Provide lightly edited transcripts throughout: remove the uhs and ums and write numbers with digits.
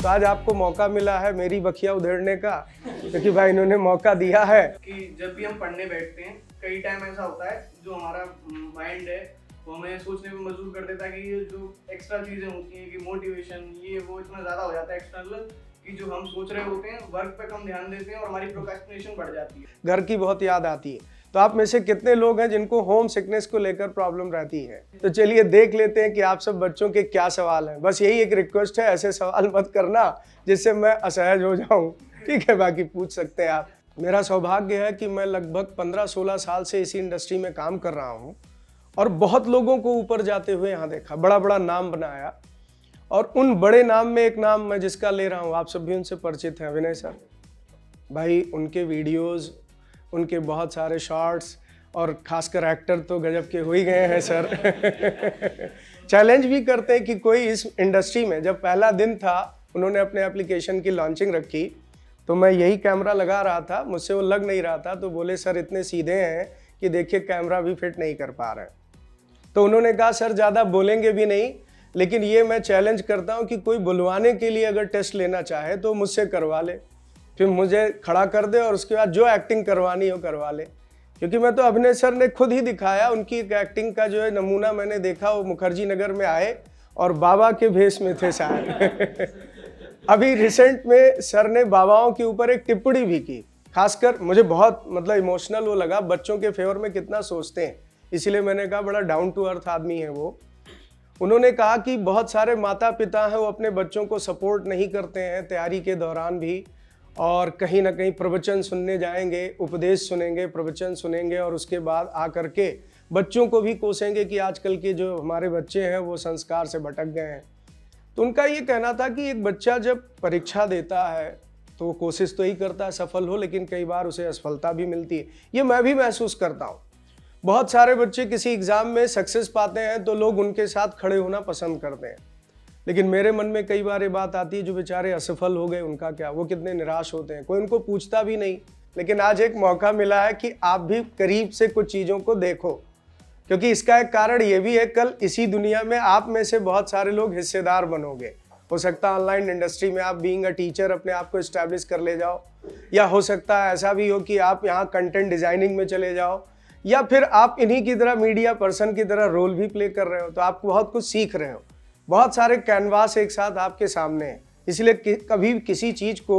तो आज आपको मौका मिला है मेरी बखिया उधेड़ने का, क्योंकि भाई इन्होंने मौका दिया है कि जब भी हम पढ़ने बैठते हैं कई टाइम ऐसा होता है जो हमारा माइंड है वो हमें सोचने पे मजबूर कर देता है कि ये जो एक्स्ट्रा चीजें होती हैं कि मोटिवेशन ये वो इतना ज्यादा हो जाता है एक्सटर्नल कि जो हम सोच रहे होते हैं वर्क पे कम ध्यान देते हैं और हमारी प्रोक्रेस्टिनेशन बढ़ जाती है। घर की बहुत याद आती है। तो आप में से कितने लोग हैं जिनको होम सिकनेस को लेकर प्रॉब्लम रहती है? तो चलिए देख लेते हैं कि आप सब बच्चों के क्या सवाल हैं। बस यही एक रिक्वेस्ट है, ऐसे सवाल मत करना जिससे मैं असहज हो जाऊं, ठीक है? बाकी पूछ सकते हैं आप। मेरा सौभाग्य है कि मैं लगभग 15-16 साल से इसी इंडस्ट्री में काम कर रहा हूं और बहुत लोगों को ऊपर जाते हुए यहाँ देखा, बड़ा बड़ा नाम बनाया। और उन बड़े नाम में एक नाम मैं जिसका ले रहा हूँ, आप सब भी उनसे परिचित हैं, विनय सर। भाई उनके वीडियोस, उनके बहुत सारे शॉर्ट्स और खासकर एक्टर तो गजब के हो ही गए हैं सर। चैलेंज भी करते हैं कि कोई इस इंडस्ट्री में, जब पहला दिन था उन्होंने अपने एप्लीकेशन की लॉन्चिंग रखी तो मैं यही कैमरा लगा रहा था, मुझसे वो लग नहीं रहा था, तो बोले सर इतने सीधे हैं कि देखिए कैमरा भी फिट नहीं कर पा रहे। तो उन्होंने कहा सर ज़्यादा बोलेंगे भी नहीं, लेकिन ये मैं चैलेंज करता हूँ कि कोई बुलवाने के लिए अगर टेस्ट लेना चाहे तो मुझसे करवा ले, फिर मुझे खड़ा कर दे और उसके बाद जो एक्टिंग करवानी हो करवा ले। क्योंकि मैं तो अभिनय सर ने खुद ही दिखाया, उनकी एक्टिंग का जो है नमूना मैंने देखा, वो मुखर्जी नगर में आए और बाबा के भेष में थे शायद। अभी रिसेंट में सर ने बाबाओं के ऊपर एक टिप्पणी भी की, खासकर मुझे बहुत मतलब इमोशनल वो लगा, बच्चों के फेवर में कितना सोचते हैं, इसीलिए मैंने कहा बड़ा डाउन टू अर्थ आदमी है वो। उन्होंने कहा कि बहुत सारे माता पिता हैं वो अपने बच्चों को सपोर्ट नहीं करते हैं तैयारी के दौरान भी, और कहीं ना कहीं प्रवचन सुनने जाएंगे, उपदेश सुनेंगे, प्रवचन सुनेंगे और उसके बाद आकर के बच्चों को भी कोसेंगे कि आजकल के जो हमारे बच्चे हैं वो संस्कार से भटक गए हैं। तो उनका ये कहना था कि एक बच्चा जब परीक्षा देता है तो कोशिश तो ही करता है सफल हो, लेकिन कई बार उसे असफलता भी मिलती है। ये मैं भी महसूस करता हूँ। बहुत सारे बच्चे किसी एग्ज़ाम में सक्सेस पाते हैं तो लोग उनके साथ खड़े होना पसंद करते हैं, लेकिन मेरे मन में कई बार ये बात आती है जो बेचारे असफल हो गए उनका क्या, वो कितने निराश होते हैं, कोई उनको पूछता भी नहीं। लेकिन आज एक मौका मिला है कि आप भी करीब से कुछ चीज़ों को देखो, क्योंकि इसका एक कारण ये भी है, कल इसी दुनिया में आप में से बहुत सारे लोग हिस्सेदार बनोगे। हो सकता है ऑनलाइन इंडस्ट्री में आप बीइंग अ टीचर अपने आप को इस्टेब्लिश कर ले जाओ, या हो सकता है ऐसा भी हो कि आप यहाँ कंटेंट डिजाइनिंग में चले जाओ, या फिर आप इन्हीं की तरह मीडिया पर्सन की तरह रोल भी प्ले कर रहे हो, तो आप बहुत कुछ सीख रहे हो। बहुत सारे कैनवास एक साथ आपके सामने हैं, इसलिए कभी किसी चीज़ को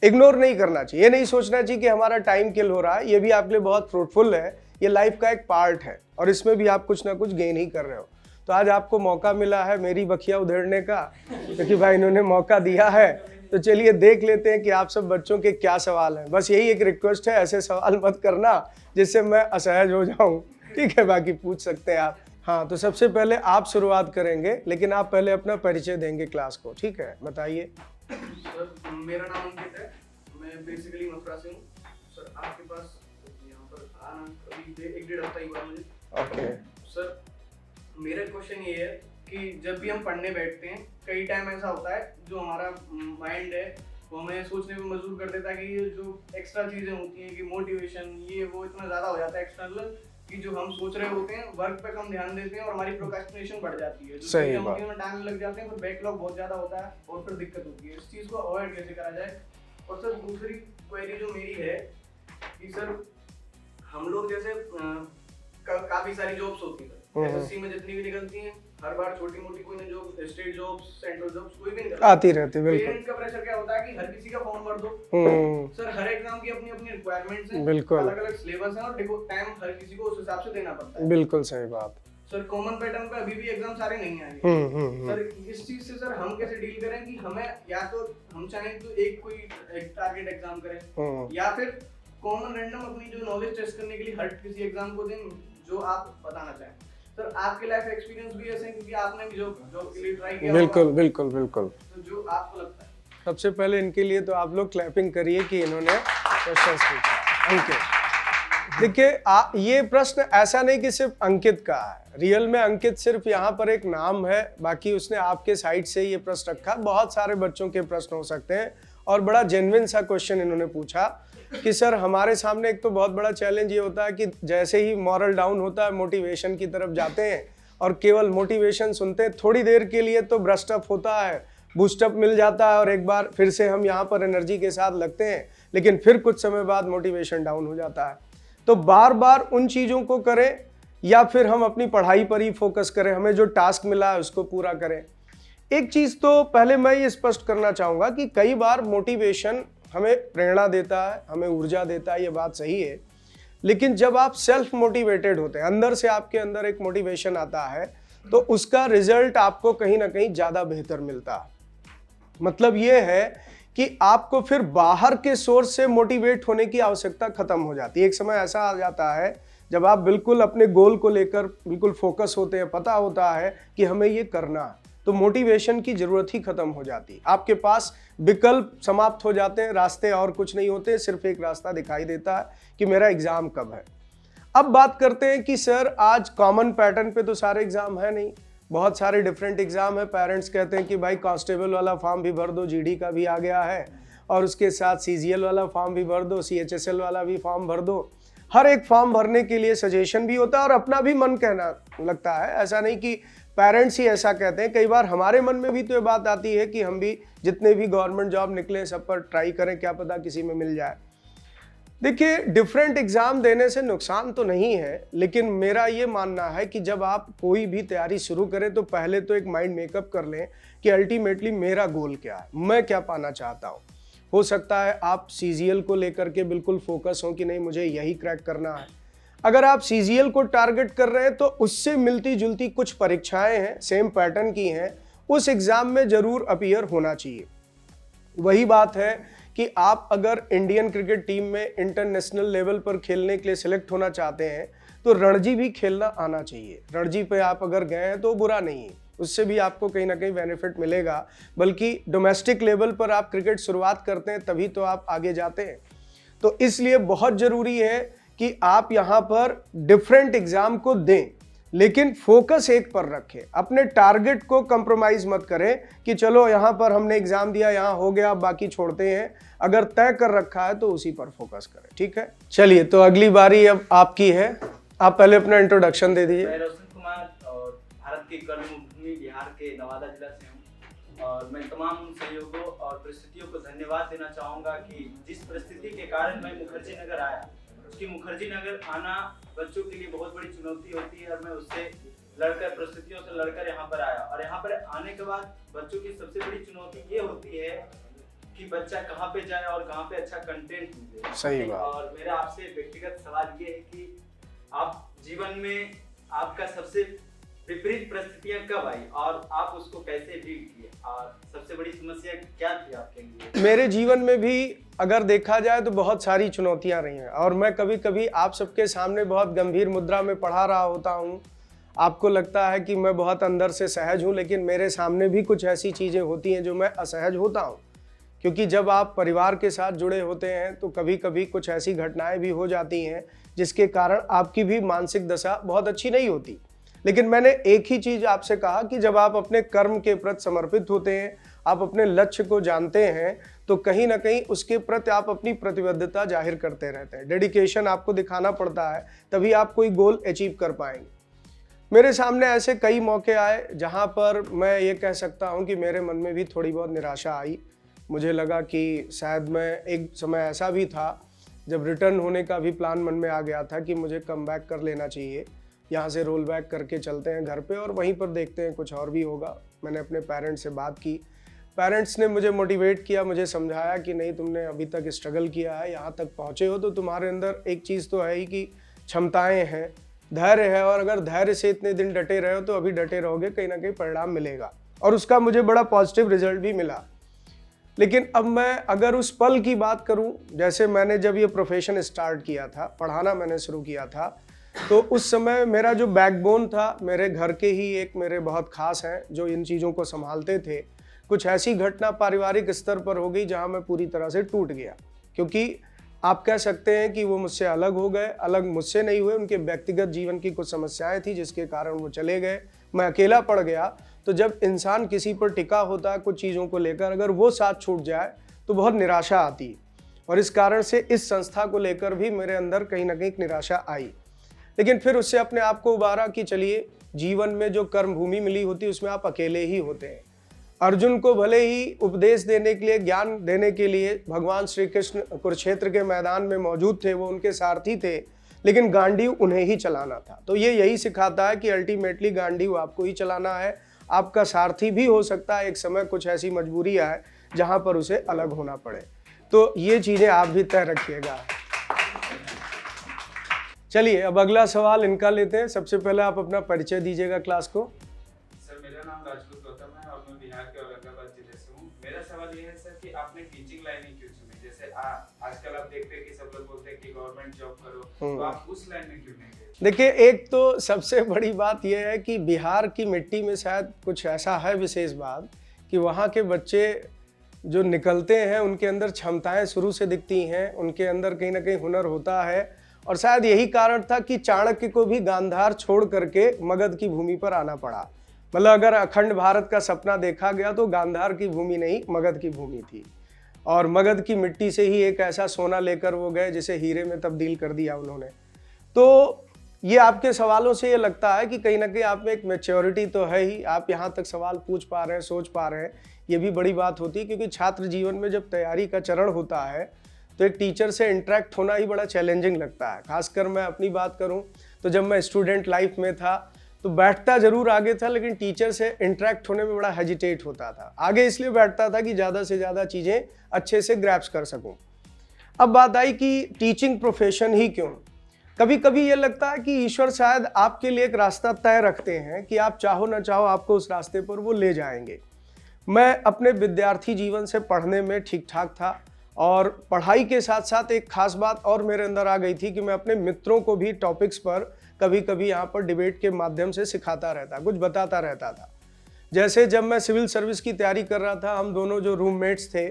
इग्नोर नहीं करना चाहिए। ये नहीं सोचना चाहिए कि हमारा टाइम किल हो रहा है, ये भी आपके लिए बहुत फ्रूटफुल है, ये लाइफ का एक पार्ट है और इसमें भी आप कुछ ना कुछ गेन ही कर रहे हो। तो आज आपको मौका मिला है मेरी बखिया उधेड़ने का, क्योंकि भाई इन्होंने मौका दिया है। तो चलिए देख लेते हैं कि आप सब बच्चों के क्या सवाल हैं। बस यही एक रिक्वेस्ट है, ऐसे सवाल मत करना जिससे मैं असहज हो जाऊं, ठीक है? बाकी पूछ सकते हैं आप। हाँ, तो सबसे पहले आप शुरुआत करेंगे, लेकिन आप पहले अपना परिचय देंगे क्लास को, ठीक है? बताइए। सर मेरा नाम अंकित है, मैं बेसिकली मथुरा से हूँ। सर आपके पास यहाँ पर आना अभी 1-1.5 हफ्ता ही हुआ मुझे। ओके सर मेरा क्वेश्चन ये है कि जब भी हम पढ़ने बैठते हैं कई टाइम ऐसा होता है जो हमारा माइंड है वो हमें सोचने पे मजबूर कर देता है कि ये जो एक्स्ट्रा चीजें होती हैं कि मोटिवेशन ये वो इतना ज्यादा हो जाता है एक्सटर्नल कि जो हम सोच रहे होते हैं वर्क पे कम ध्यान देते हैं और हमारी प्रोक्रेस्टिनेशन बढ़ जाती है, सही हम बात। में टाइम लग जाते हैं, फिर बैकलॉग बहुत ज्यादा होता है और फिर दिक्कत होती है। इस चीज को अवॉइड कैसे करा जाए? और सर दूसरी क्वेरी जो मेरी है कि सर हम लोग जैसे काफी सारी जॉब्स होती है एसएससी में जितनी भी निकलती हैं, हर बार छोटी मोटी कोई ना job, state jobs, central jobs कोई भी निकलती आती रहती, बिल्कुल। पेरेंट्स का प्रेशर क्या होता है कि हर किसी का फॉर्म भर दो। सर हर एग्जाम की अपनी अपनी रिक्वायरमेंट्स हैं, बिल्कुल। अलग-अलग सिलेबस है और टाइम हर किसी को उस हिसाब से देना पड़ता है। बिल्कुल सही बात। सर कॉमन पैटर्न पे अभी भी एग्जाम सारे नहीं आए। सर इस चीज से सर हम कैसे डील करें कि हमें या तो हम चाहें तो एक टारगेट एग्जाम करें या फिर कॉमन रैंडम अपनी जो नॉलेज टेस्ट करने के लिए हर किसी एग्जाम को दें जो आप बताना चाहें। सर आपके लाइफ एक्सपीरियंस भी ऐसे हैं क्योंकि आपने भी जॉब के लिए ट्राई किया। बिल्कुल बिल्कुल बिल्कुल। तो जो आपको लगता है। सबसे पहले इनके लिए तो आप लोग क्लैपिंग करिए कि इन्होंने क्वेश्चन पूछा। अंकित, देखिए ये प्रश्न ऐसा नहीं कि सिर्फ अंकित का है, रियल में अंकित सिर्फ यहाँ पर एक नाम है, बाकी उसने आपके साइड से ये प्रश्न रखा। बहुत सारे बच्चों के प्रश्न हो सकते हैं और बड़ा जेन्युइन सा क्वेश्चन इन्होंने पूछा कि सर हमारे सामने एक तो बहुत बड़ा चैलेंज ये होता है कि जैसे ही मॉरल डाउन होता है मोटिवेशन की तरफ जाते हैं और केवल मोटिवेशन सुनते हैं, थोड़ी देर के लिए तो ब्रस्ट अप होता है, बूस्टअप मिल जाता है और एक बार फिर से हम यहाँ पर एनर्जी के साथ लगते हैं, लेकिन फिर कुछ समय बाद मोटिवेशन डाउन हो जाता है। तो बार बार उन चीज़ों को करें या फिर हम अपनी पढ़ाई पर ही फोकस करें, हमें जो टास्क मिला है उसको पूरा करें। एक चीज़ तो पहले मैं ये स्पष्ट करना चाहूँगा कि कई बार मोटिवेशन हमें प्रेरणा देता है, हमें ऊर्जा देता है, ये बात सही है, लेकिन जब आप सेल्फ मोटिवेटेड होते हैं, अंदर से आपके अंदर एक मोटिवेशन आता है, तो उसका रिजल्ट आपको कहीं ना कहीं ज़्यादा बेहतर मिलता है। मतलब ये है कि आपको फिर बाहर के सोर्स से मोटिवेट होने की आवश्यकता खत्म हो जाती है। एक समय ऐसा आ जाता है जब आप बिल्कुल अपने गोल को लेकर बिल्कुल फोकस होते हैं, पता होता है कि हमें ये करना है, तो मोटिवेशन की ज़रूरत ही खत्म हो जाती है। आपके पास विकल्प समाप्त हो जाते हैं, रास्ते और कुछ नहीं होते, सिर्फ एक रास्ता दिखाई देता है कि मेरा एग्ज़ाम कब है। अब बात करते हैं कि सर आज कॉमन पैटर्न पे तो सारे एग्ज़ाम है नहीं, बहुत सारे डिफरेंट एग्ज़ाम है। पेरेंट्स कहते हैं कि भाई कांस्टेबल वाला फॉर्म भी भर दो, जीडी का भी आ गया है, और उसके साथ सीजीएल वाला फॉर्म भी भर दो, सीएचएसएल वाला भी फॉर्म भर दो। हर एक फॉर्म भरने के लिए सजेशन भी होता है और अपना भी मन कहना लगता है। ऐसा नहीं कि पेरेंट्स ही ऐसा कहते हैं, कई बार हमारे मन में भी तो ये बात आती है कि हम भी जितने भी गवर्नमेंट जॉब निकले सब पर ट्राई करें, क्या पता किसी में मिल जाए। देखिए, डिफरेंट एग्ज़ाम देने से नुकसान तो नहीं है, लेकिन मेरा ये मानना है कि जब आप कोई भी तैयारी शुरू करें तो पहले तो एक माइंड मेकअप कर लें कि अल्टीमेटली मेरा गोल क्या है, मैं क्या पाना चाहता हूँ। हो सकता है आप सीजीएल को लेकर के बिल्कुल फोकस हो कि नहीं मुझे यही क्रैक करना है। अगर आप सीजीएल को टारगेट कर रहे हैं तो उससे मिलती जुलती कुछ परीक्षाएं हैं, सेम पैटर्न की हैं, उस एग्ज़ाम में ज़रूर अपीयर होना चाहिए। वही बात है कि आप अगर इंडियन क्रिकेट टीम में इंटरनेशनल लेवल पर खेलने के लिए सिलेक्ट होना चाहते हैं तो रणजी भी खेलना आना चाहिए। रणजी पे आप अगर गए हैं तो बुरा नहीं है, उससे भी आपको कहीं ना कहीं बेनिफिट मिलेगा, बल्कि डोमेस्टिक लेवल पर आप क्रिकेट शुरुआत करते हैं तभी तो आप आगे जाते हैं। तो इसलिए बहुत ज़रूरी है कि आप यहाँ पर डिफरेंट एग्ज़ाम को दें, लेकिन फोकस एक पर रखें, अपने टारगेट को कंप्रोमाइज़ मत करें कि चलो यहाँ पर हमने एग्ज़ाम दिया, यहाँ हो गया, बाकी छोड़ते हैं। अगर तय कर रखा है तो उसी पर फोकस करें, ठीक है। चलिए, तो अगली बारी अब आपकी है, आप पहले अपना इंट्रोडक्शन दे दीजिए। मैं रोशन कुमार और भारत की कर्मभूमि बिहार के नवादा जिला से हूँ, और मैं तमाम उन सहयोगों और परिस्थितियों को धन्यवाद देना चाहूँगा कि जिस परिस्थिति के कारण मैं मुखर्जी नगर आया, उसकी मुखर्जी नगर आना बच्चों के लिए बहुत बड़ी चुनौती होती है, और मैं उससे लड़कर, परिस्थितियों से लड़कर यहाँ पर आया। और यहाँ पर आने के बाद बच्चों की सबसे बड़ी चुनौती ये होती है कि बच्चा कहाँ पे जाए और कहाँ पे अच्छा कंटेंट मिले। सही बात। और मेरा आपसे व्यक्तिगत सवाल ये है कि आप जीवन में आपका सबसे विपरीत परिस्थितियां कब आई और आप उसको कैसे डील किए, और सबसे बड़ी समस्या क्या थी आपके लिए? मेरे जीवन में भी अगर देखा जाए तो बहुत सारी चुनौतियां रही हैं, और मैं कभी कभी आप सबके सामने बहुत गंभीर मुद्रा में पढ़ा रहा होता हूँ। आपको लगता है कि मैं बहुत अंदर से सहज हूँ, लेकिन मेरे सामने भी कुछ ऐसी चीज़ें होती हैं जो मैं असहज होता हूँ, क्योंकि जब आप परिवार के साथ जुड़े होते हैं तो कभी कभी कुछ ऐसी घटनाएं भी हो जाती हैं जिसके कारण आपकी भी मानसिक दशा बहुत अच्छी नहीं होती। लेकिन मैंने एक ही चीज़ आपसे कहा कि जब आप अपने कर्म के प्रति समर्पित होते हैं, आप अपने लक्ष्य को जानते हैं, तो कहीं ना कहीं उसके प्रति आप अपनी प्रतिबद्धता जाहिर करते रहते हैं। डेडिकेशन आपको दिखाना पड़ता है, तभी आप कोई गोल अचीव कर पाएंगे। मेरे सामने ऐसे कई मौके आए जहां पर मैं ये कह सकता हूं कि मेरे मन में भी थोड़ी बहुत निराशा आई। मुझे लगा कि शायद मैं, एक समय ऐसा भी था जब रिटर्न होने का भी प्लान मन में आ गया था कि मुझे कम बैक कर लेना चाहिए, यहाँ से रोल बैक करके चलते हैं घर पे और वहीं पर देखते हैं कुछ और भी होगा। मैंने अपने पेरेंट्स से बात की, पेरेंट्स ने मुझे मोटिवेट किया, मुझे समझाया कि नहीं, तुमने अभी तक स्ट्रगल किया है, यहाँ तक पहुँचे हो तो तुम्हारे अंदर एक चीज़ तो है ही कि क्षमताएँ हैं, धैर्य है, और अगर धैर्य से इतने दिन डटे रहे हो तो अभी डटे रहोगे, कहीं ना कहीं परिणाम मिलेगा। और उसका मुझे बड़ा पॉजिटिव रिजल्ट भी मिला। लेकिन अब मैं अगर उस पल की बात करूं, जैसे मैंने जब ये प्रोफेशन स्टार्ट किया था, पढ़ाना मैंने शुरू किया था, तो उस समय मेरा जो बैकबोन था, मेरे घर के ही एक मेरे बहुत खास हैं जो इन चीज़ों को संभालते थे। कुछ ऐसी घटना पारिवारिक स्तर पर हो गई जहां मैं पूरी तरह से टूट गया, क्योंकि आप कह सकते हैं कि वो मुझसे अलग हो गए। अलग मुझसे नहीं हुए, उनके व्यक्तिगत जीवन की कुछ समस्याएं थी जिसके कारण वो चले गए, मैं अकेला पड़ गया। तो जब इंसान किसी पर टिका होता है कुछ चीज़ों को लेकर, अगर वो साथ छूट जाए तो बहुत निराशा आती है, और इस कारण से इस संस्था को लेकर भी मेरे अंदर कहीं ना कहीं एक निराशा आई। लेकिन फिर उससे अपने आप को उबारा कि चलिए, जीवन में जो कर्म भूमि मिली होती है उसमें आप अकेले ही होते हैं। अर्जुन को भले ही उपदेश देने के लिए, ज्ञान देने के लिए भगवान श्री कृष्ण कुरुक्षेत्र के मैदान में मौजूद थे, वो उनके सारथी थे, लेकिन गांडीव उन्हें ही चलाना था। तो ये यही सिखाता है कि अल्टीमेटली गांडीव आपको ही चलाना है। आपका सारथी भी हो सकता है एक समय कुछ ऐसी मजबूरी आए जहां पर उसे अलग होना पड़े। तो ये चीज़ें आप भी तय रखिएगा। चलिए अब अगला सवाल इनका लेते हैं। सबसे पहले आप अपना परिचय दीजिएगा क्लास को। सर मेरा नाम राजपूत गौतम है और मैं बिहार के औरंगाबाद जिले से हूँ। मेरा सवाल ये है सर कि आपने टीचिंग लाइन ही क्यों चुनी? जैसे आजकल आप देखते हैं कि सब लोग बोलते हैं कि गवर्नमेंट जॉब करो, तो आप उस लाइन में क्यों नहीं गए? देखिए, एक तो सबसे बड़ी बात यह है कि बिहार की मिट्टी में शायद कुछ ऐसा है विशेष बात कि वहाँ के बच्चे जो निकलते हैं उनके अंदर क्षमताएं शुरू से दिखती हैं, उनके अंदर कहीं ना कहीं हुनर होता है। और शायद यही कारण था कि चाणक्य को भी गांधार छोड़ करके मगध की भूमि पर आना पड़ा। मतलब अगर अखंड भारत का सपना देखा गया तो गांधार की भूमि नहीं, मगध की भूमि थी। और मगध की मिट्टी से ही एक ऐसा सोना लेकर वो गए जिसे हीरे में तब्दील कर दिया उन्होंने। तो ये आपके सवालों से ये लगता है कि कहीं ना कहीं आप में एक मैच्योरिटी तो है ही, आप यहाँ तक सवाल पूछ पा रहे हैं, सोच पा रहे हैं। ये भी बड़ी बात होती है क्योंकि छात्र जीवन में जब तैयारी का चरण होता है तो एक टीचर से इंटरेक्ट होना ही बड़ा चैलेंजिंग लगता है। खासकर मैं अपनी बात करूं तो जब मैं स्टूडेंट लाइफ में था तो बैठता जरूर आगे था, लेकिन टीचर से इंटरेक्ट होने में बड़ा हेजिटेट होता था। आगे इसलिए बैठता था कि ज़्यादा से ज़्यादा चीज़ें अच्छे से ग्रैप्स कर सकूं। अब बात आई कि टीचिंग प्रोफेशन ही क्यों। कभी कभी ये लगता है कि ईश्वर शायद आपके लिए एक रास्ता तय रखते हैं कि आप चाहो ना चाहो आपको उस रास्ते पर वो ले जाएंगे। मैं अपने विद्यार्थी जीवन से पढ़ने में ठीक ठाक था और पढ़ाई के साथ साथ एक खास बात और मेरे अंदर आ गई थी कि मैं अपने मित्रों को भी टॉपिक्स पर कभी कभी यहाँ पर डिबेट के माध्यम से सिखाता रहता, कुछ बताता रहता था। जैसे जब मैं सिविल सर्विस की तैयारी कर रहा था, हम दोनों जो रूममेट्स थे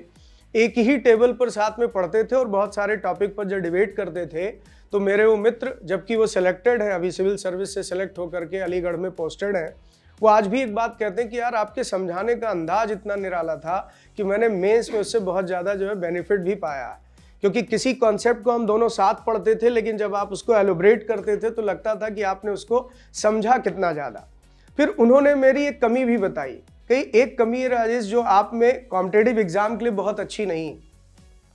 एक ही टेबल पर साथ में पढ़ते थे और बहुत सारे टॉपिक पर जब डिबेट करते थे तो मेरे वो मित्र, जबकि वो सिलेक्टेड हैं, अभी सिविल सर्विस से सिलेक्ट होकर के अलीगढ़ में पोस्टेड हैं, वो आज भी एक बात कहते हैं कि यार आपके समझाने का अंदाज इतना निराला था कि मैंने मेंस में उससे बहुत ज़्यादा जो है बेनिफिट भी पाया है। क्योंकि किसी कॉन्सेप्ट को हम दोनों साथ पढ़ते थे, लेकिन जब आप उसको एलोब्रेट करते थे तो लगता था कि आपने उसको समझा कितना ज़्यादा। फिर उन्होंने मेरी एक कमी भी बताई कि एक कमी है राजेश जो आप में कॉम्पिटिटिव एग्जाम के लिए बहुत अच्छी नहीं।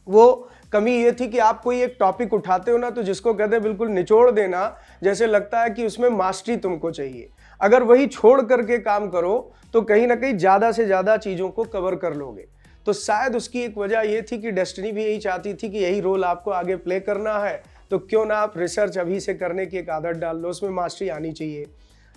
वो कमी ये थी कि आप कोई एक टॉपिक उठाते हो ना तो जिसको कहते हैं बिल्कुल निचोड़ देना, जैसे लगता है कि उसमें मास्टरी तुमको चाहिए। अगर वही छोड़ करके काम करो तो कहीं ना कहीं ज़्यादा से ज़्यादा चीज़ों को कवर कर लोगे। तो शायद उसकी एक वजह ये थी कि डेस्टिनी भी यही चाहती थी कि यही रोल आपको आगे प्ले करना है, तो क्यों ना आप रिसर्च अभी से करने की एक आदत डाल लो, उसमें मास्टरी आनी चाहिए।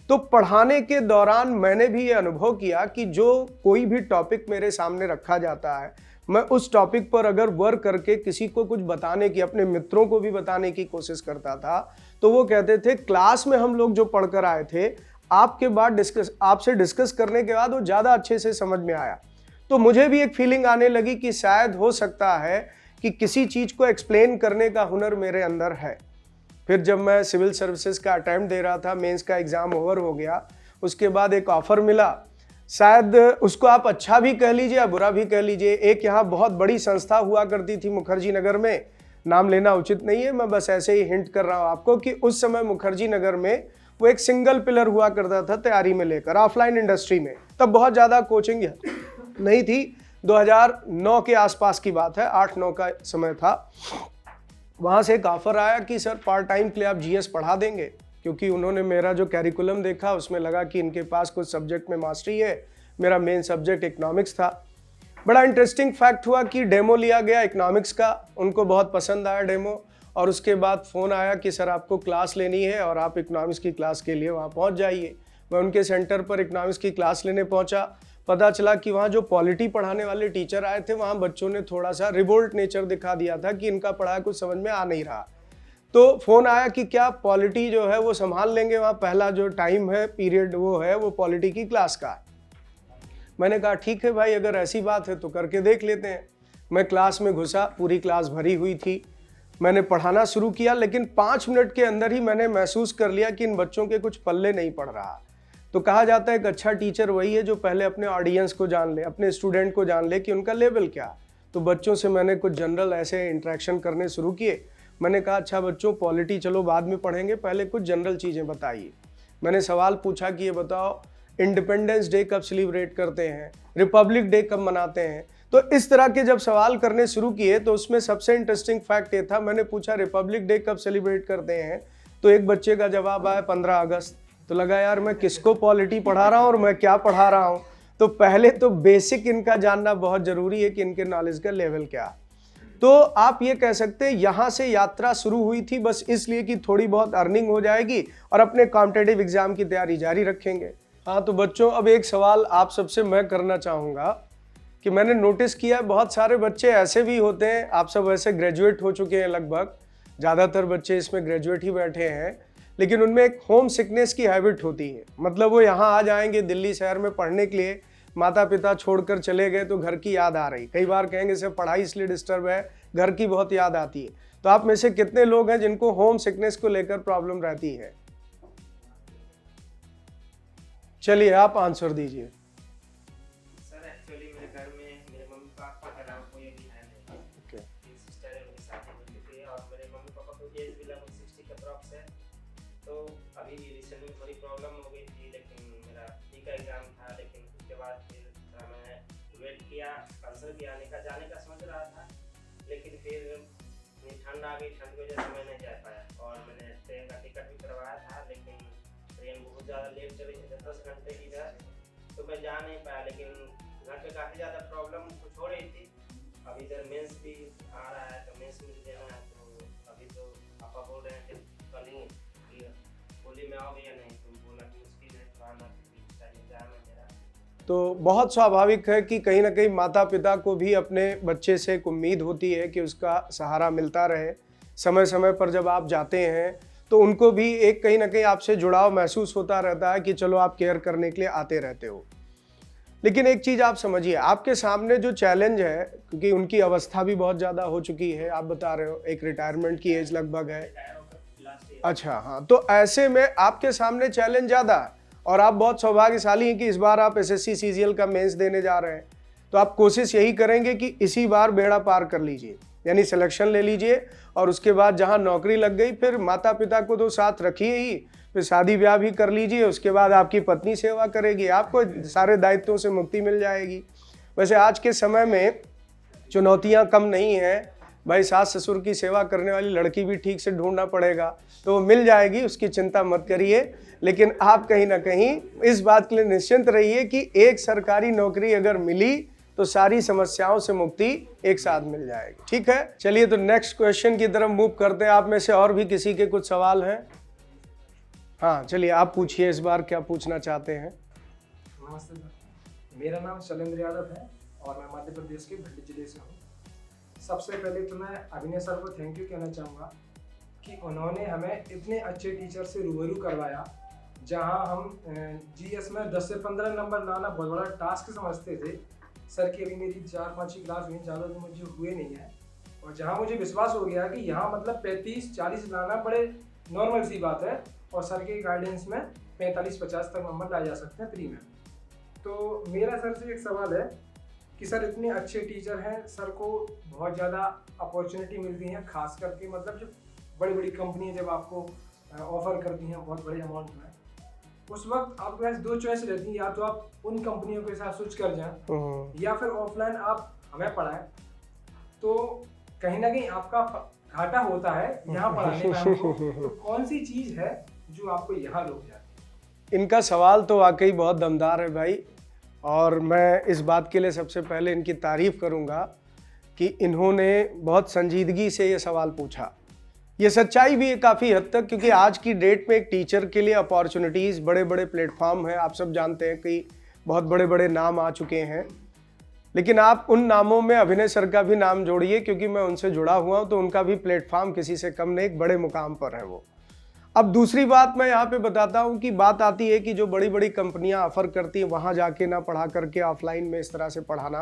तो पढ़ाने के दौरान मैंने भी ये अनुभव किया कि जो कोई भी टॉपिक मेरे सामने रखा जाता है, मैं उस टॉपिक पर अगर वर्क करके किसी को कुछ बताने की, अपने मित्रों को भी बताने की कोशिश करता था, तो वो कहते थे क्लास में हम लोग जो पढ़कर आए थे आपके बाद आपसे डिस्कस करने के बाद वो ज़्यादा अच्छे से समझ में आया। तो मुझे भी एक फीलिंग आने लगी कि शायद हो सकता है कि किसी चीज़ को एक्सप्लेन करने का हुनर मेरे अंदर है। फिर जब मैं सिविल सर्विसेज का अटैम्प्ट दे रहा था, मेंस का एग्ज़ाम ओवर हो गया, उसके बाद एक ऑफ़र मिला। शायद उसको आप अच्छा भी कह लीजिए या बुरा भी कह लीजिए। एक यहाँ बहुत बड़ी संस्था हुआ करती थी मुखर्जी नगर में, नाम लेना उचित नहीं है, मैं बस ऐसे ही हिंट कर रहा हूँ आपको कि उस समय मुखर्जी नगर में वो एक सिंगल पिलर हुआ करता था तैयारी में लेकर, ऑफलाइन इंडस्ट्री में। तब बहुत ज़्यादा कोचिंग नहीं थी, 2009 के आसपास की बात है, 8-9 का समय था। वहाँ से एक ऑफ़र आया कि सर पार्ट टाइम के लिए आप जीएस पढ़ा देंगे, क्योंकि उन्होंने मेरा जो कैरिकुलम देखा उसमें लगा कि इनके पास कुछ सब्जेक्ट में मास्टरी है। मेरा मेन सब्जेक्ट इकोनॉमिक्स था। बड़ा इंटरेस्टिंग फैक्ट हुआ कि डेमो लिया गया इकोनॉमिक्स का, उनको बहुत पसंद आया डेमो, और उसके बाद फ़ोन आया कि सर आपको क्लास लेनी है और आप इकोनॉमिक्स की क्लास के लिए वहाँ पहुँच जाइए। मैं उनके सेंटर पर इकोनॉमिक्स की क्लास लेने पहुँचा। पता चला कि वहाँ जो पॉलिटी पढ़ाने वाले टीचर आए थे, वहाँ बच्चों ने थोड़ा सा रिवोल्ट नेचर दिखा दिया था कि इनका पढ़ाया कुछ समझ में आ नहीं रहा। तो फ़ोन आया कि क्या पॉलिटी जो है वो संभाल लेंगे, वहाँ पहला जो टाइम है, पीरियड वो है, वो पॉलिटी की क्लास का है। मैंने कहा ठीक है भाई, अगर ऐसी बात है तो करके देख लेते हैं। मैं क्लास में घुसा, पूरी क्लास भरी हुई थी। मैंने पढ़ाना शुरू किया, लेकिन 5 मिनट के अंदर ही मैंने महसूस कर लिया कि इन बच्चों के कुछ पल्ले नहीं पड़ रहा। तो कहा जाता है एक अच्छा टीचर वही है जो पहले अपने ऑडियंस को जान ले, अपने स्टूडेंट को जान ले कि उनका लेवल क्या। तो बच्चों से मैंने कुछ जनरल ऐसे इंटरेक्शन करने शुरू किए। मैंने कहा अच्छा बच्चों, पॉलिटी चलो बाद में पढ़ेंगे, पहले कुछ जनरल चीज़ें बताइए। मैंने सवाल पूछा कि ये बताओ इंडिपेंडेंस डे कब सेलिब्रेट करते हैं, रिपब्लिक डे कब मनाते हैं। तो इस तरह के जब सवाल करने शुरू किए तो उसमें सबसे इंटरेस्टिंग फैक्ट ये था, मैंने पूछा रिपब्लिक डे कब सेलिब्रेट करते हैं, तो एक बच्चे का जवाब आया 15 अगस्त। तो लगा यार मैं किसको पॉलिटी पढ़ा रहा हूँ और मैं क्या पढ़ा रहा हूँ। तो पहले तो बेसिक इनका जानना बहुत ज़रूरी है कि इनके नॉलेज का लेवल क्या है। तो आप ये कह सकते हैं यहाँ से यात्रा शुरू हुई थी बस इसलिए कि थोड़ी बहुत अर्निंग हो जाएगी और अपने कॉम्पिटिटिव एग्जाम की तैयारी जारी रखेंगे। हाँ तो बच्चों, अब एक सवाल आप सबसे मैं करना चाहूँगा कि मैंने नोटिस किया है बहुत सारे बच्चे ऐसे भी होते हैं, आप सब वैसे ग्रेजुएट हो चुके हैं लगभग, ज़्यादातर बच्चे इसमें ग्रेजुएट ही बैठे हैं, लेकिन उनमें एक होम सिकनेस की हैबिट होती है। मतलब वो यहाँ आ जाएंगे दिल्ली शहर में पढ़ने के लिए, माता पिता छोड़कर चले गए तो घर की याद आ रही, कई बार कहेंगे सर पढ़ाई इसलिए डिस्टर्ब है, घर की बहुत याद आती है। तो आप में से कितने लोग हैं जिनको होम सिकनेस को लेकर प्रॉब्लम रहती है? चलिए आप आंसर दीजिए। सर एक्चुअली मेरे घर में मेरे मम्मी पापा का नाम कोई भी है नहीं। Okay. तीन सिस्टर है, उनकी शादी हो चुकी है और मेरे मम्मी पापा को एज भी लगभग 60 के अप्रॉक्स है। तो अभी रिसेंट में थोड़ी प्रॉब्लम हो गई थी, लेकिन मेरा टी का एग्जाम था, लेकिन उसके बाद फिर मैंने वेट किया, आंसर भी आने का जाने का समझ रहा था, लेकिन फिर ठंड आ गई, ठंड की वजह से मैं नहीं जा पाया। और मैंने ट्रेन का टिकट भी करवाया था, लेकिन ट्रेन बहुत ज़्यादा लेट चली थी, 10 घंटे की इधर, तो मैं जा नहीं पाया। लेकिन घर पे काफ़ी ज़्यादा प्रॉब्लम कुछ हो रही थी। अभी इधर मेंस भी आ रहा है तो मेंस मुझे देना है, तो अभी तो पापा बोल रहे हैं कि कल ही कि होली में आओगे या नहीं, तो बोला कि मुश्किल है तो आना, एग्जाम है मेरा। तो बहुत स्वाभाविक है कि कहीं ना कहीं माता पिता को भी अपने बच्चे से एक उम्मीद होती है कि उसका सहारा मिलता रहे। समय समय पर जब आप जाते हैं तो उनको भी एक कहीं ना कहीं आपसे जुड़ाव महसूस होता रहता है कि चलो आप केयर करने के लिए आते रहते हो। लेकिन एक चीज़ आप समझिए, आपके सामने जो चैलेंज है, क्योंकि उनकी अवस्था भी बहुत ज़्यादा हो चुकी है, आप बता रहे हो एक रिटायरमेंट की एज लगभग है। अच्छा हाँ, तो ऐसे में आपके सामने चैलेंज ज़्यादा है और आप बहुत सौभाग्यशाली हैं कि इस बार आप एसएससी सीजीएल का मेंस देने जा रहे हैं। तो आप कोशिश यही करेंगे कि इसी बार बेड़ा पार कर लीजिए, यानी सिलेक्शन ले लीजिए और उसके बाद जहां नौकरी लग गई फिर माता पिता को तो साथ रखिए ही, फिर शादी ब्याह भी कर लीजिए, उसके बाद आपकी पत्नी सेवा करेगी, आपको सारे दायित्वों से मुक्ति मिल जाएगी। वैसे आज के समय में चुनौतियां कम नहीं हैं भाई, सास ससुर की सेवा करने वाली लड़की भी ठीक से ढूंढना पड़ेगा, तो वो मिल जाएगी, उसकी चिंता मत करिए। लेकिन आप कहीं ना कहीं इस बात के लिए निश्चिंत रहिए कि एक सरकारी नौकरी अगर मिली तो सारी समस्याओं से मुक्ति एक साथ मिल जाएगी। ठीक है, चलिए तो नेक्स्ट क्वेश्चन की तरफ मूव करते हैं। आप में से और भी किसी के कुछ सवाल हैं? हाँ चलिए आप पूछिए, इस बार क्या पूछना चाहते हैं? नमस्ते सर, मेरा नाम शैलेंद्र यादव है और मैं मध्य प्रदेश के भिंड जिले से हूँ। सबसे पहले तो मैं अभिनय सर को थैंक यू कहना चाहूँगा कि उन्होंने हमें इतने अच्छे टीचर से रूबरू करवाया, जहाँ हम जीएस में 10 से 15 नंबर लाना बहुत बड़ा टास्क समझते थे। सर की अभी मेरी 4-5 क्लास हुई, ज़्यादा तो मुझे हुए नहीं है, और जहाँ मुझे विश्वास हो गया कि यहाँ मतलब 35-40 लाना बड़े नॉर्मल सी बात है और सर के गाइडेंस में 45-50 तक नंबर लाए जा सकते हैं प्री में। तो मेरा सर से एक सवाल है कि सर इतने अच्छे टीचर हैं, सर को बहुत ज़्यादा अपॉर्चुनिटी मिलती हैं, खास करके मतलब जो बड़ी बड़ी कंपनियाँ जब आपको ऑफ़र करती हैं बहुत बड़े अमाउंट में, उस वक्त आपके पास 2 चॉइस रहती हैं, या तो आप उन कंपनियों के साथ स्विच कर जाएं या फिर ऑफलाइन आप हमें पढ़ाएं। तो कहीं ना कहीं आपका घाटा होता है यहाँ पढ़ाने में हमको, तो कौन सी चीज़ है जो आपको यहाँ रोक जाती है? इनका सवाल तो वाकई बहुत दमदार है भाई, और मैं इस बात के लिए सबसे पहले इनकी तारीफ़ करूँगा कि इन्होंने बहुत संजीदगी से ये सवाल पूछा। ये सच्चाई भी है काफ़ी हद तक, क्योंकि आज की डेट में एक टीचर के लिए अपॉर्चुनिटीज़, बड़े बड़े प्लेटफॉर्म हैं, आप सब जानते हैं कि बहुत बड़े बड़े नाम आ चुके हैं। लेकिन आप उन नामों में अभिनय सर का भी नाम जोड़िए, क्योंकि मैं उनसे जुड़ा हुआ हूँ, तो उनका भी प्लेटफॉर्म किसी से कम नहीं, एक बड़े मुकाम पर है वो। अब दूसरी बात मैं यहाँ पे बताता हूँ कि बात आती है कि जो बड़ी बड़ी कंपनियाँ ऑफ़र करती हैं वहाँ जाके ना पढ़ा करके ऑफलाइन में इस तरह से पढ़ाना।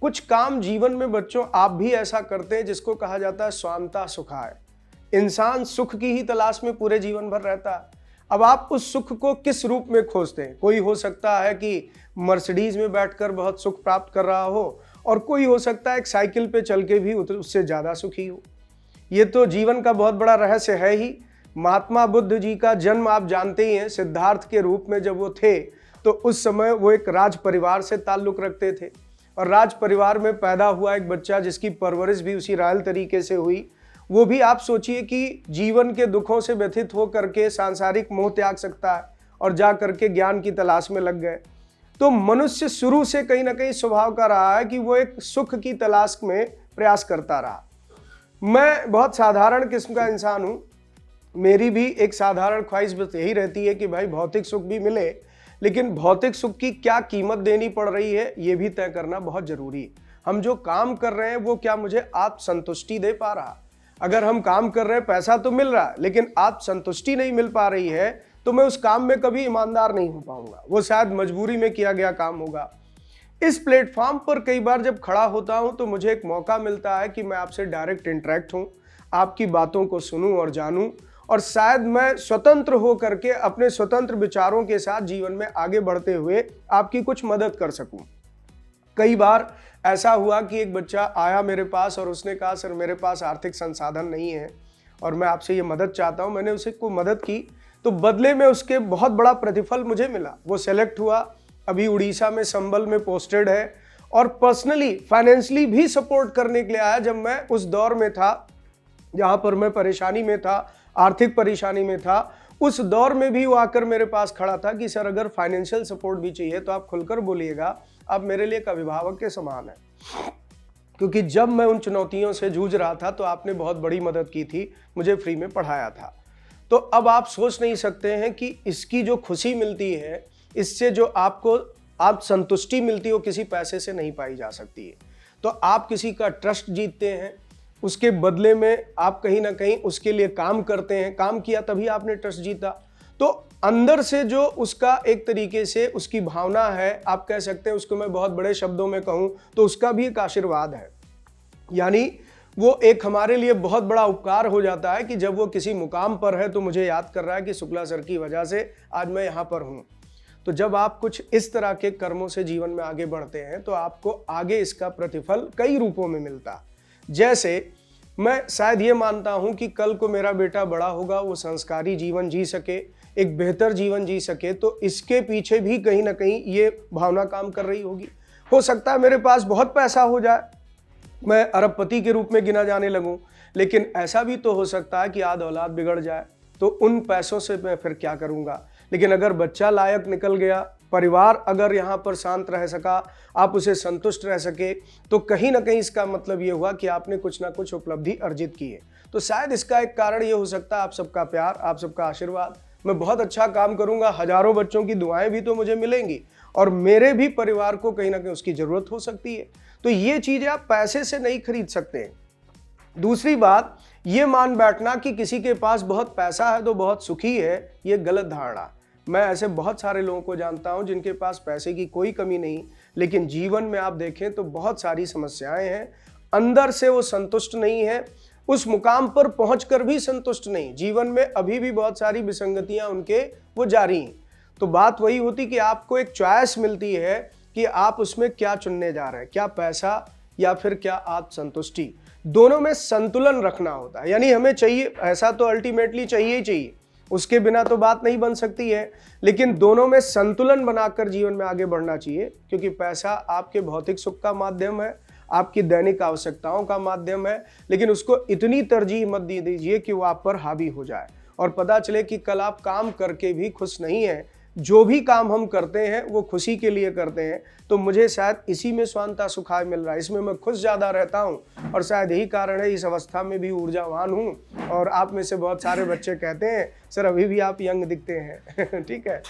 कुछ काम जीवन में बच्चों आप भी ऐसा करते हैं जिसको कहा जाता है स्वांता सुखाय। इंसान सुख की ही तलाश में पूरे जीवन भर रहता है। अब आप उस सुख को किस रूप में खोजते हैं? कोई हो सकता है कि मर्सिडीज में बैठकर बहुत सुख प्राप्त कर रहा हो, और कोई हो सकता है एक साइकिल पे चल के भी उससे ज़्यादा सुखी हो। ये तो जीवन का बहुत बड़ा रहस्य है ही। महात्मा बुद्ध जी का जन्म आप जानते ही हैं, सिद्धार्थ के रूप में जब वो थे तो उस समय वो एक राज परिवार से ताल्लुक़ रखते थे और राज परिवार में पैदा हुआ एक बच्चा जिसकी परवरिश भी उसी रॉयल तरीके से हुई, वो भी आप सोचिए कि जीवन के दुखों से व्यथित हो करके सांसारिक मोह त्याग सकता है और जा करके ज्ञान की तलाश में लग गए। तो मनुष्य शुरू से कहीं ना कहीं स्वभाव का रहा है कि वो एक सुख की तलाश में प्रयास करता रहा। मैं बहुत साधारण किस्म का इंसान हूँ, मेरी भी एक साधारण ख्वाहिश बस यही रहती है कि भाई भौतिक सुख भी मिले, लेकिन भौतिक सुख की क्या कीमत देनी पड़ रही है ये भी तय करना बहुत ज़रूरी है। हम जो काम कर रहे हैं वो क्या मुझे आत्म संतुष्टि दे पा रहा? अगर हम काम कर रहे हैं, पैसा तो मिल रहा है, लेकिन आत्म संतुष्टि नहीं मिल पा रही है, तो मैं उस काम में कभी ईमानदार नहीं हो पाऊंगा। वो शायद मजबूरी में किया गया काम होगा। इस प्लेटफॉर्म पर कई बार जब खड़ा होता हूं तो मुझे एक मौका मिलता है कि मैं आपसे डायरेक्ट इंटरेक्ट हूं, आपकी बातों को सुनूं और जानूं, और शायद मैं स्वतंत्र हो करके अपने स्वतंत्र विचारों के साथ जीवन में आगे बढ़ते हुए आपकी कुछ मदद कर सकूं। कई बार ऐसा हुआ कि एक बच्चा आया मेरे पास और उसने कहा, सर मेरे पास आर्थिक संसाधन नहीं है और मैं आपसे ये मदद चाहता हूँ। मैंने उसे को मदद की तो बदले में उसके बहुत बड़ा प्रतिफल मुझे मिला। वो सेलेक्ट हुआ, अभी उड़ीसा में संबल में पोस्टेड है और पर्सनली फाइनेंशियली भी सपोर्ट करने के लिए आया जब मैं उस दौर में था जहाँ पर मैं परेशानी में था, आर्थिक परेशानी में था। उस दौर में भी वो आकर मेरे पास खड़ा था कि सर अगर फाइनेंशियल सपोर्ट भी चाहिए तो आप खुलकर बोलिएगा, आप मेरे लिए एक अभिभावक के समान है। क्योंकि जब मैं उन चुनौतियों से जूझ रहा था तो आपने बहुत बड़ी मदद की थी, मुझे फ्री में पढ़ाया था। तो अब आप सोच नहीं सकते हैं कि इसकी जो खुशी मिलती है, इससे जो आपको आप संतुष्टि मिलती है, वो किसी पैसे से नहीं पाई जा सकती है। तो आप किसी का ट्रस्ट जीतते हैं, उसके बदले में आप कहीं ना कहीं उसके लिए काम करते हैं, काम किया तभी आपने ट्रस्ट जीता। तो अंदर से जो उसका एक तरीके से उसकी भावना है, आप कह सकते हैं उसको मैं बहुत बड़े शब्दों में कहूँ तो उसका भी एक आशीर्वाद है। यानी वो एक हमारे लिए बहुत बड़ा उपकार हो जाता है कि जब वो किसी मुकाम पर है तो मुझे याद कर रहा है कि शुक्ला सर की वजह से आज मैं यहाँ पर हूँ। तो जब आप कुछ इस तरह के कर्मों से जीवन में आगे बढ़ते हैं तो आपको आगे इसका प्रतिफल कई रूपों में मिलता। जैसे मैं शायद ये मानता हूँ कि कल को मेरा बेटा बड़ा होगा, वो संस्कारी जीवन जी सके, एक बेहतर जीवन जी सके, तो इसके पीछे भी कहीं ना कहीं ये भावना काम कर रही होगी। हो सकता है मेरे पास बहुत पैसा हो जाए, मैं अरबपति के रूप में गिना जाने लगूं, लेकिन ऐसा भी तो हो सकता है कि आद औलाद बिगड़ जाए, तो उन पैसों से मैं फिर क्या करूंगा। लेकिन अगर बच्चा लायक निकल गया, परिवार अगर यहाँ पर शांत रह सका, आप उसे संतुष्ट रह सके, तो कहीं ना कहीं इसका मतलब ये हुआ कि आपने कुछ ना कुछ उपलब्धि अर्जित की है। तो शायद इसका एक कारण ये हो सकता है आप सबका प्यार, आप सबका आशीर्वाद। मैं बहुत अच्छा काम करूंगा, हजारों बच्चों की दुआएं भी तो मुझे मिलेंगी और मेरे भी परिवार को कहीं ना कहीं उसकी ज़रूरत हो सकती है। तो ये चीज़ें आप पैसे से नहीं खरीद सकते हैं। दूसरी बात, ये मान बैठना कि किसी के पास बहुत पैसा है तो बहुत सुखी है, ये गलत धारणा। मैं ऐसे बहुत सारे लोगों को जानता हूं जिनके पास पैसे की कोई कमी नहीं, लेकिन जीवन में आप देखें तो बहुत सारी समस्याएं हैं, अंदर से वो संतुष्ट नहीं है, उस मुकाम पर पहुंचकर भी संतुष्ट नहीं, जीवन में अभी भी बहुत सारी विसंगतियां उनके वो जारी हैं। तो बात वही होती कि आपको एक चॉइस मिलती है कि आप उसमें क्या चुनने जा रहे हैं, क्या पैसा या फिर क्या आत्मसंतुष्टि। दोनों में संतुलन रखना होता है। यानी हमें चाहिए पैसा तो अल्टीमेटली चाहिए ही चाहिए, उसके बिना तो बात नहीं बन सकती है, लेकिन दोनों में संतुलन बनाकर जीवन में आगे बढ़ना चाहिए। क्योंकि पैसा आपके भौतिक सुख का माध्यम है, आपकी दैनिक आवश्यकताओं का माध्यम है, लेकिन उसको इतनी तरजीह मत दे दीजिए कि वो आप पर हावी हो जाए और पता चले कि कल आप काम करके भी खुश नहीं हैं। जो भी काम हम करते हैं वो खुशी के लिए करते हैं, तो मुझे शायद इसी में स्वांता सुखाय मिल रहा है, इसमें मैं खुश ज़्यादा रहता हूँ और शायद यही कारण है इस अवस्था में भी ऊर्जावान हूँ। और आप में से बहुत सारे बच्चे कहते हैं सर अभी भी आप यंग दिखते हैं ठीक है,